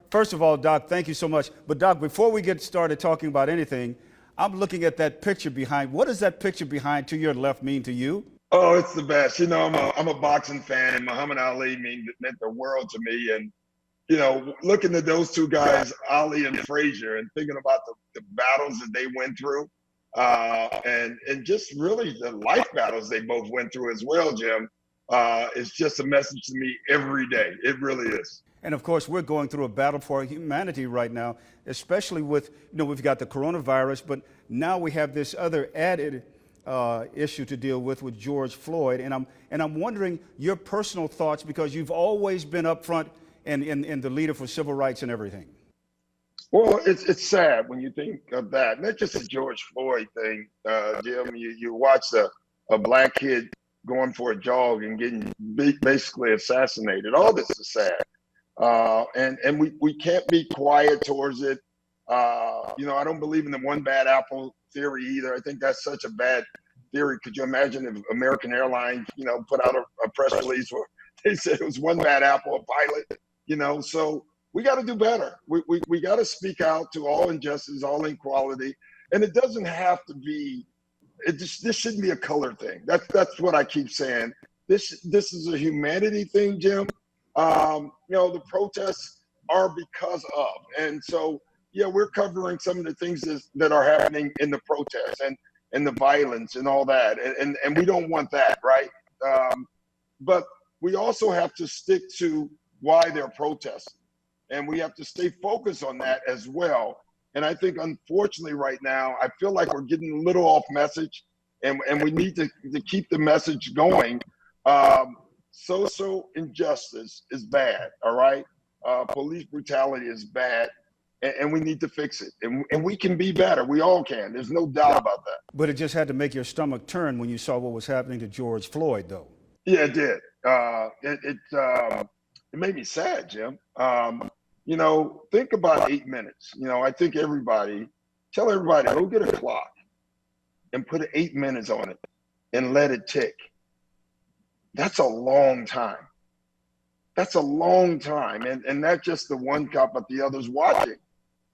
first of all, Doc, thank you so much. But Doc, before we get started talking about anything, I'm looking at that picture behind. What does that picture behind to your left mean to you? Oh, it's the best. I'm a boxing fan, and Muhammad Ali meant the world to me. And looking at those two guys, Ali and Frazier, and thinking about the battles that they went through, and just really the life battles they both went through as well, Jim. It's just a message to me every day. It really is. And of course, we're going through a battle for humanity right now, especially with, we've got the coronavirus, but now we have this other added issue to deal with George Floyd. And I'm wondering your personal thoughts, because you've always been up front and the leader for civil rights and everything. Well, it's sad when you think of that. Not just the George Floyd thing, Jim. You watch a black kid going for a jog and getting basically assassinated. All this is sad. And we can't be quiet towards it. I don't believe in the one bad apple theory either. I think that's such a bad theory. Could you imagine if American Airlines, put out a press release where they said it was one bad apple, a pilot, so we got to do better. We got to speak out to all injustice, all inequality. And it doesn't have to be, this shouldn't be a color thing. That's what I keep saying. This is a humanity thing, Jim. The protests are because of, and so, yeah, we're covering some of the things that are happening in the protests and the violence and all that. And we don't want that, right? But we also have to stick to why they're protesting. And we have to stay focused on that as well. And I think, unfortunately, right now, I feel like we're getting a little off message, and we need to keep the message going. Social injustice is bad, all right? Police brutality is bad, and we need to fix it. And we can be better. We all can. There's no doubt about that. But it just had to make your stomach turn when you saw what was happening to George Floyd, though. Yeah, it did. It made me sad, Jim. Think about 8 minutes. I think tell everybody, go get a clock and put 8 minutes on it and let it tick. That's a long time. That's a long time. And not just the one cop, but the others watching.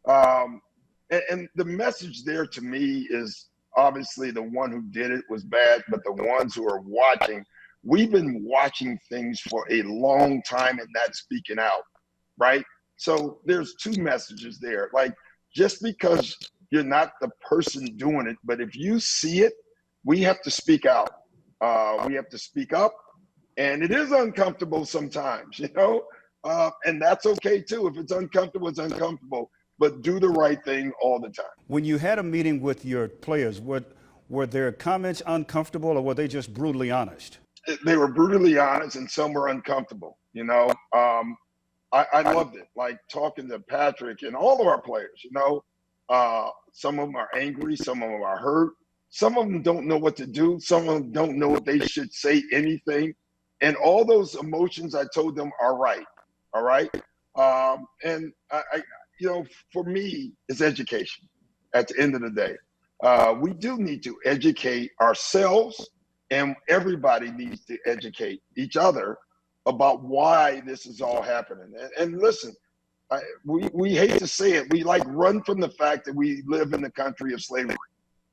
And the message there to me is obviously the one who did it was bad, but the ones who are watching, we've been watching things for a long time and not speaking out, right? So there's two messages there. Like, just because you're not the person doing it, but if you see it, we have to speak out. We have to speak up. And it is uncomfortable sometimes, and that's okay too. If it's uncomfortable, it's uncomfortable, but do the right thing all the time. When you had a meeting with your players, were their comments uncomfortable, or were they just brutally honest? They were brutally honest, and some were uncomfortable, I loved it, like talking to Patrick and all of our players, some of them are angry, some of them are hurt. Some of them don't know what to do. Some of them don't know if they should say anything. And all those emotions, I told them, are right. All right. And I for me, it's education at the end of the day. We do need to educate ourselves, and everybody needs to educate each other about why this is all happening. And listen, we hate to say it. We run from the fact that we live in the country of slavery.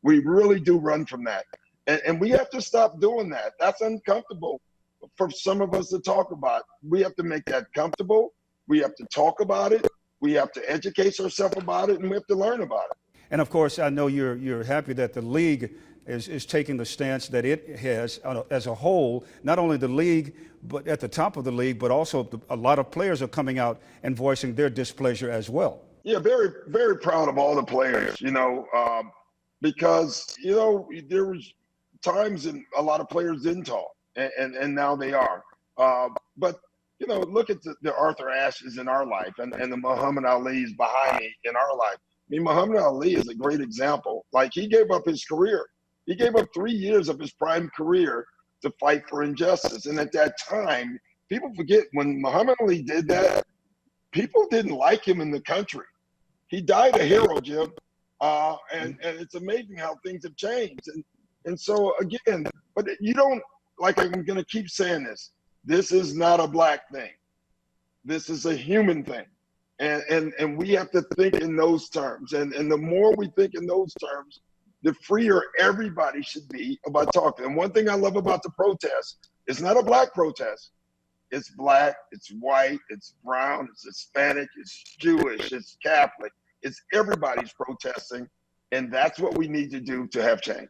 We really do run from that. And we have to stop doing that. That's uncomfortable for some of us to talk about. We have to make that comfortable. We have to talk about it. We have to educate ourselves about it, and we have to learn about it. And of course, I know you're happy that the league is taking the stance that it has as a whole, not only the league, but at the top of the league, but also a lot of players are coming out and voicing their displeasure as well. Yeah, very, very proud of all the players, because, there was times and a lot of players didn't talk, and now they are. But, look at the Arthur Ashes in our life and the Muhammad Ali's behind me in our life. I mean, Muhammad Ali is a great example. Like, he gave up his career. He gave up 3 years of his prime career to fight for injustice. And at that time, people forget when Muhammad Ali did that, people didn't like him in the country. He died a hero, Jim. And it's amazing how things have changed. And so, again, but you don't, like, I'm going to keep saying this is not a black thing. This is a human thing. And we have to think in those terms. And the more we think in those terms, the freer everybody should be about talking. And one thing I love about the protest, it's not a black protest. It's black, it's white, it's brown, it's Hispanic, it's Jewish, it's Catholic. It's everybody's protesting. And that's what we need to do to have change.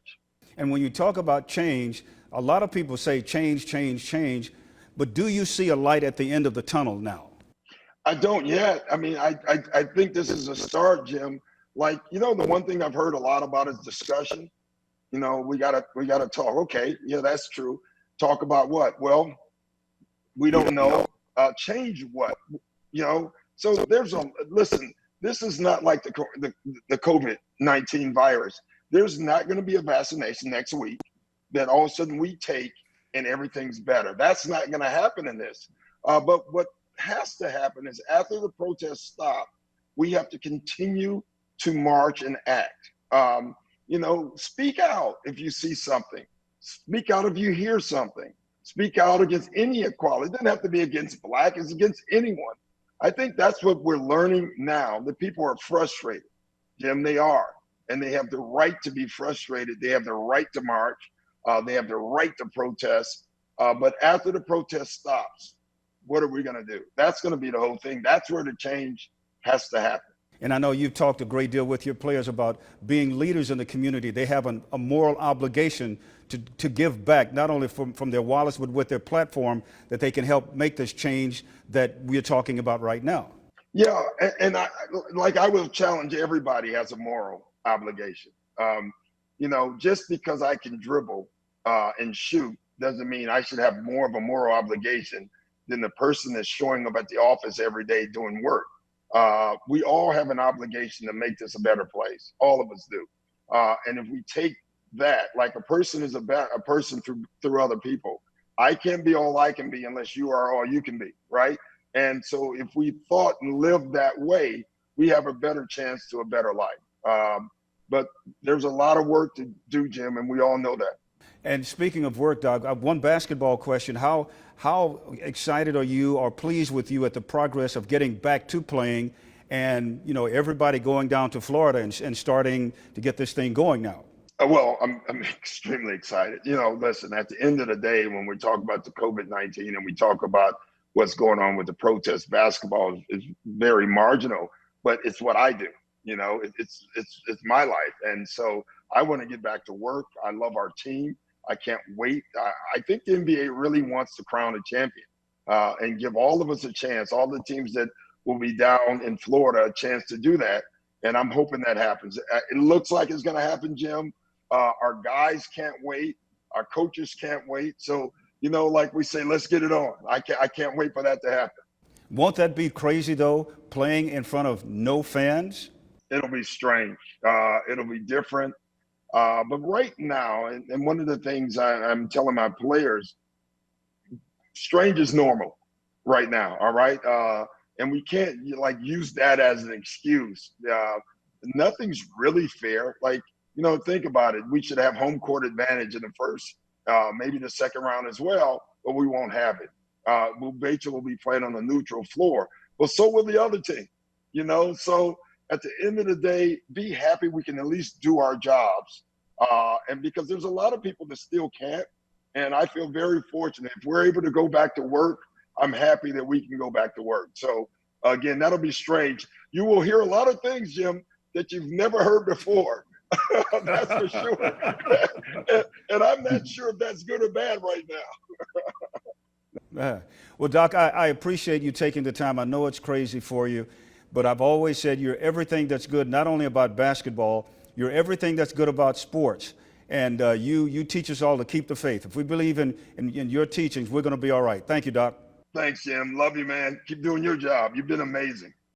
And when you talk about change, a lot of people say change, change, change. But do you see a light at the end of the tunnel now? I don't yet. I mean, I think this is a start, Jim. Like, the one thing I've heard a lot about is discussion. We gotta talk. Okay, yeah, that's true. Talk about what? Well, we don't know. Change what? So listen. This is not like the COVID-19 virus. There's not going to be a vaccination next week that all of a sudden we take and everything's better. That's not going to happen in this. But what has to happen is after the protests stop, we have to continue to march and act. Speak out if you see something. Speak out if you hear something. Speak out against any equality. It doesn't have to be against black, it's against anyone. I think that's what we're learning now. The people are frustrated, Jim, they are. And they have the right to be frustrated. They have the right to march. They have the right to protest. But after the protest stops, what are we going to do? That's going to be the whole thing. That's where the change has to happen. And I know you've talked a great deal with your players about being leaders in the community. They have a moral obligation to give back, not only from their wallets, but with their platform, that they can help make this change that we're talking about right now. Yeah, and I will challenge everybody has a moral obligation. Just because I can dribble and shoot doesn't mean I should have more of a moral obligation than the person that's showing up at the office every day doing work. We all have an obligation to make this a better place. All of us do. And if we take that, like a person is a person through other people. I can't be all I can be unless you are all you can be, right? And so if we thought and lived that way, we have a better chance to a better life. But there's a lot of work to do, Jim, and we all know that. And speaking of work, Doug, one basketball question. How excited are you or pleased with you at the progress of getting back to playing and, everybody going down to Florida and starting to get this thing going now? Well, I'm extremely excited. Listen, at the end of the day, when we talk about the COVID-19 and we talk about what's going on with the protest, basketball is very marginal, but it's what I do. It's my life. And so I want to get back to work. I love our team. I can't wait. I think the NBA really wants to crown a champion and give all of us a chance, all the teams that will be down in Florida, a chance to do that. And I'm hoping that happens. It looks like it's going to happen, Jim. Our guys can't wait. Our coaches can't wait. So, like we say, let's get it on. I can't wait for that to happen. Won't that be crazy, though, playing in front of no fans? It'll be strange. It'll be different. But right now, and one of the things I'm telling my players, strange is normal right now, all right? And we can't use that as an excuse. Nothing's really fair. Think about it. We should have home court advantage in the first, maybe the second round as well, but we won't have it. Rachel will be playing on a neutral floor. Well, so will the other team, So at the end of the day, be happy we can at least do our jobs. And because there's a lot of people that still can't. And I feel very fortunate. If we're able to go back to work, I'm happy that we can go back to work. So, again, that'll be strange. You will hear a lot of things, Jim, that you've never heard before. That's for sure. And I'm not sure if that's good or bad right now. Well, Doc, I appreciate you taking the time. I know it's crazy for you, but I've always said you're everything that's good, not only about basketball, you're everything that's good about sports. And you teach us all to keep the faith. If we believe in your teachings, we're going to be all right. Thank you, Doc. Thanks, Jim. Love you, man. Keep doing your job. You've been amazing.